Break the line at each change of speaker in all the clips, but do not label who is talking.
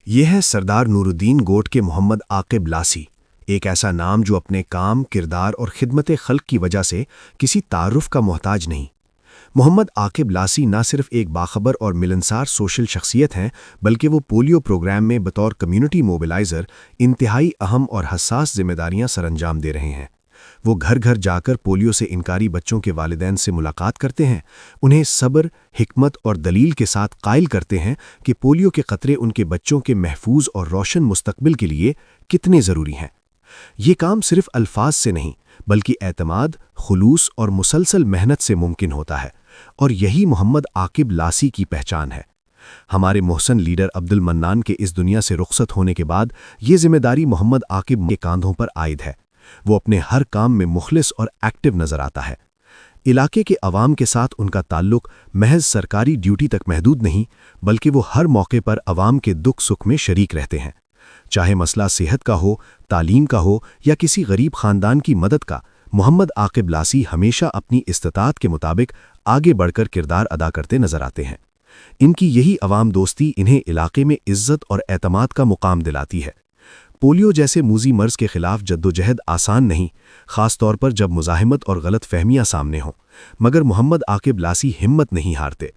یہ ہے سردار نورالدین گوٹ کے محمد عاقب لاسی، ایک ایسا نام جو اپنے کام، کردار اور خدمت خلق کی وجہ سے کسی تعارف کا محتاج نہیں۔ محمد عاقب لاسی نہ صرف ایک باخبر اور ملنسار سوشل شخصیت ہیں، بلکہ وہ پولیو پروگرام میں بطور کمیونٹی موبلائزر انتہائی اہم اور حساس ذمہ داریاں سر انجام دے رہے ہیں۔ وہ گھر گھر جا کر پولیو سے انکاری بچوں کے والدین سے ملاقات کرتے ہیں، انہیں صبر، حکمت اور دلیل کے ساتھ قائل کرتے ہیں کہ پولیو کے خطرے ان کے بچوں کے محفوظ اور روشن مستقبل کے لیے کتنے ضروری ہیں۔ یہ کام صرف الفاظ سے نہیں، بلکہ اعتماد، خلوص اور مسلسل محنت سے ممکن ہوتا ہے، اور یہی محمد عاقب لاسی کی پہچان ہے۔ ہمارے محسن لیڈر عبد المنان کے اس دنیا سے رخصت ہونے کے بعد یہ ذمہ داری محمد عاقب کے کاندھوں پر عائد ہے۔ وہ اپنے ہر کام میں مخلص اور ایکٹیو نظر آتا ہے۔ علاقے کے عوام کے ساتھ ان کا تعلق محض سرکاری ڈیوٹی تک محدود نہیں، بلکہ وہ ہر موقع پر عوام کے دکھ سکھ میں شریک رہتے ہیں۔ چاہے مسئلہ صحت کا ہو، تعلیم کا ہو یا کسی غریب خاندان کی مدد کا، محمد عاقب لاسی ہمیشہ اپنی استطاعت کے مطابق آگے بڑھ کر کردار ادا کرتے نظر آتے ہیں۔ ان کی یہی عوام دوستی انہیں علاقے میں عزت اور اعتماد کا مقام دلاتی ہے۔ پولیو جیسے موذی مرض کے خلاف جدوجہد آسان نہیں، خاص طور پر جب مزاحمت اور غلط فہمیاں سامنے ہوں، مگر محمد عاقب لاسی ہمت نہیں ہارتے۔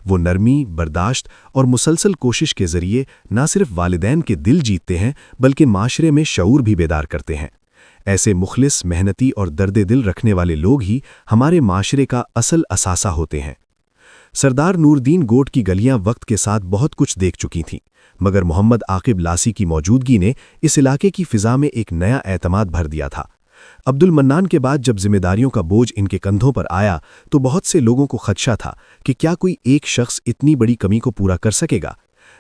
وہ نرمی، برداشت اور مسلسل کوشش کے ذریعے نہ صرف والدین کے دل جیتتے ہیں، بلکہ معاشرے میں شعور بھی بیدار کرتے ہیں۔ ایسے مخلص، محنتی اور درد دل رکھنے والے لوگ ہی ہمارے معاشرے کا اصل اثاثہ ہوتے ہیں۔ سردار نورالدین گوٹ کی گلیاں وقت کے ساتھ بہت کچھ دیکھ چکی تھیں، مگر محمد عاقب لاسی کی موجودگی نے اس علاقے کی فضا میں ایک نیا اعتماد بھر دیا تھا۔ عبد المنان کے بعد جب ذمہ داریوں کا بوجھ ان کے کندھوں پر آیا تو بہت سے لوگوں کو خدشہ تھا کہ کیا کوئی ایک شخص اتنی بڑی کمی کو پورا کر سکے گا،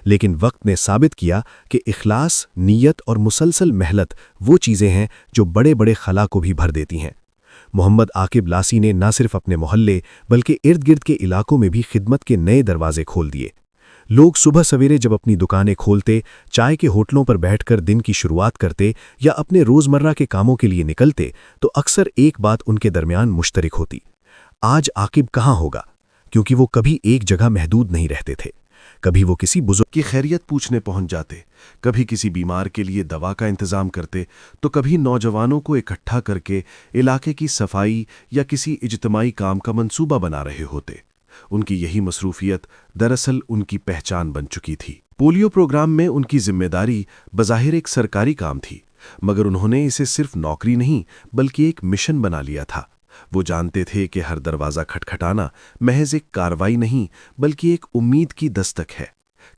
لیکن وقت نے ثابت کیا کہ اخلاص، نیت اور مسلسل محنت وہ چیزیں ہیں جو بڑے بڑے خلا کو بھی بھر دیتی ہیں۔ محمد عاقب لاسی نے نہ صرف اپنے محلے بلکہ ارد گرد کے علاقوں میں بھی خدمت کے نئے دروازے کھول دیے۔ لوگ صبح سویرے جب اپنی دکانیں کھولتے، چائے کے ہوٹلوں پر بیٹھ کر دن کی شروعات کرتے یا اپنے روزمرہ کے کاموں کے لیے نکلتے تو اکثر ایک بات ان کے درمیان مشترک ہوتی: آج عاقب کہاں ہوگا؟ کیونکہ وہ کبھی ایک جگہ محدود نہیں رہتے تھے۔ کبھی وہ کسی بزرگ کی خیریت پوچھنے پہنچ جاتے، کبھی کسی بیمار کے لیے دوا کا انتظام کرتے، تو کبھی نوجوانوں کو اکٹھا کر کے علاقے کی صفائی یا کسی اجتماعی کام کا منصوبہ بنا رہے ہوتے۔ ان کی یہی مصروفیت دراصل ان کی پہچان بن چکی تھی۔ پولیو پروگرام میں ان کی ذمہ داری بظاہر ایک سرکاری کام تھی، مگر انہوں نے اسے صرف نوکری نہیں بلکہ ایک مشن بنا لیا تھا۔ وہ جانتے تھے کہ ہر دروازہ کھٹکھٹانا محض ایک کارروائی نہیں بلکہ ایک امید کی دستک ہے۔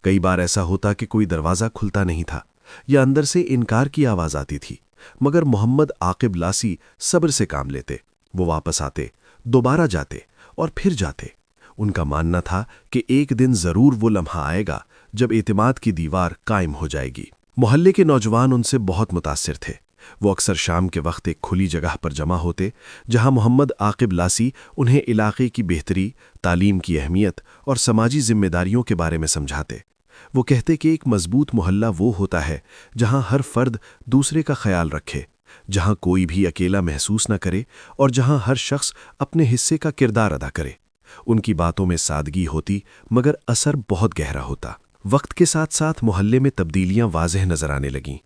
کئی بار ایسا ہوتا کہ کوئی دروازہ کھلتا نہیں تھا یا اندر سے انکار کی آواز آتی تھی، مگر محمد عاقب لاسی صبر سے کام لیتے۔ وہ واپس آتے، دوبارہ جاتے اور پھر جاتے۔ ان کا ماننا تھا کہ ایک دن ضرور وہ لمحہ آئے گا جب اعتماد کی دیوار قائم ہو جائے گی۔ محلے کے نوجوان ان سے بہت متاثر تھے۔ وہ اکثر شام کے وقت ایک کھلی جگہ پر جمع ہوتے جہاں محمد عاقب لاسی انہیں علاقے کی بہتری، تعلیم کی اہمیت اور سماجی ذمہ داریوں کے بارے میں سمجھاتے۔ وہ کہتے کہ ایک مضبوط محلہ وہ ہوتا ہے جہاں ہر فرد دوسرے کا خیال رکھے، جہاں کوئی بھی اکیلا محسوس نہ کرے اور جہاں ہر شخص اپنے حصے کا کردار ادا کرے۔ ان کی باتوں میں سادگی ہوتی مگر اثر بہت گہرا ہوتا۔ وقت کے ساتھ ساتھ محلے میں تبدیلیاں واضح نظر آنے لگیں۔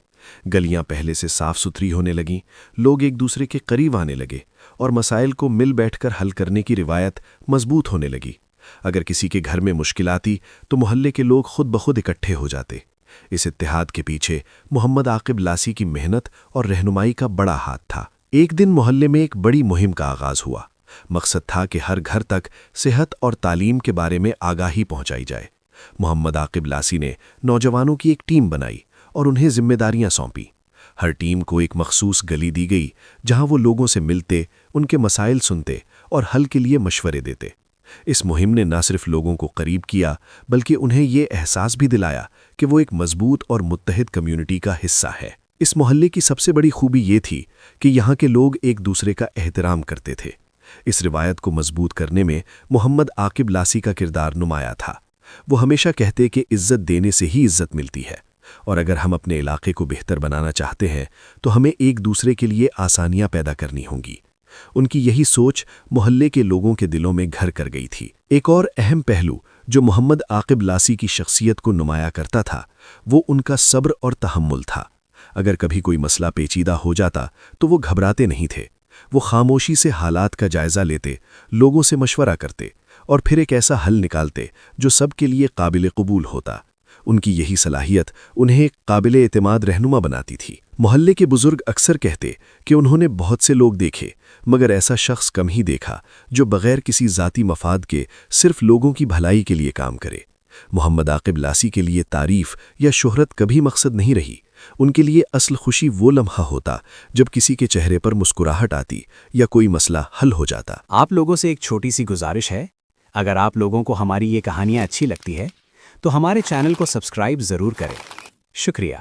گلیاں پہلے سے صاف ستھری ہونے لگیں، لوگ ایک دوسرے کے قریب آنے لگے اور مسائل کو مل بیٹھ کر حل کرنے کی روایت مضبوط ہونے لگی۔ اگر کسی کے گھر میں مشکل آتی تو محلے کے لوگ خود بخود اکٹھے ہو جاتے۔ اس اتحاد کے پیچھے محمد عاقب لاسی کی محنت اور رہنمائی کا بڑا ہاتھ تھا۔ ایک دن محلے میں ایک بڑی مہم کا آغاز ہوا۔ مقصد تھا کہ ہر گھر تک صحت اور تعلیم کے بارے میں آگاہی پہنچائی جائے۔ محمد عاقب لاسی نے نوجوانوں کی ایک ٹیم بنائی اور انہیں ذمہ داریاں سونپی۔ ہر ٹیم کو ایک مخصوص گلی دی گئی جہاں وہ لوگوں سے ملتے، ان کے مسائل سنتے اور حل کے لیے مشورے دیتے۔ اس مہم نے نہ صرف لوگوں کو قریب کیا بلکہ انہیں یہ احساس بھی دلایا کہ وہ ایک مضبوط اور متحد کمیونٹی کا حصہ ہے۔ اس محلے کی سب سے بڑی خوبی یہ تھی کہ یہاں کے لوگ ایک دوسرے کا احترام کرتے تھے۔ اس روایت کو مضبوط کرنے میں محمد عاقب لاسی کا کردار نمایاں تھا۔ وہ ہمیشہ کہتے کہ عزت دینے سے ہی عزت ملتی ہے، اور اگر ہم اپنے علاقے کو بہتر بنانا چاہتے ہیں تو ہمیں ایک دوسرے کے لیے آسانیاں پیدا کرنی ہوں گی۔ ان کی یہی سوچ محلے کے لوگوں کے دلوں میں گھر کر گئی تھی۔ ایک اور اہم پہلو جو محمد عاقب لاسی کی شخصیت کو نمایاں کرتا تھا وہ ان کا صبر اور تحمل تھا۔ اگر کبھی کوئی مسئلہ پیچیدہ ہو جاتا تو وہ گھبراتے نہیں تھے، وہ خاموشی سے حالات کا جائزہ لیتے، لوگوں سے مشورہ کرتے اور پھر ایک ایسا حل نکالتے جو سب کے لیے قابل قبول ہوتا۔ ان کی یہی صلاحیت انہیں ایک قابل اعتماد رہنما بناتی تھی۔ محلے کے بزرگ اکثر کہتے کہ انہوں نے بہت سے لوگ دیکھے مگر ایسا شخص کم ہی دیکھا جو بغیر کسی ذاتی مفاد کے صرف لوگوں کی بھلائی کے لیے کام کرے۔ محمد عاقب لاسی کے لیے تعریف یا شہرت کبھی مقصد نہیں رہی۔ ان کے لیے اصل خوشی وہ لمحہ ہوتا جب کسی کے چہرے پر مسکراہٹ آتی یا کوئی مسئلہ حل ہو جاتا۔
آپ لوگوں سے ایک چھوٹی سی گزارش ہے، اگر آپ لوگوں کو ہماری یہ کہانیاں اچھی لگتی ہے تو ہمارے چینل کو سبسکرائب ضرور کریں۔ شکریہ۔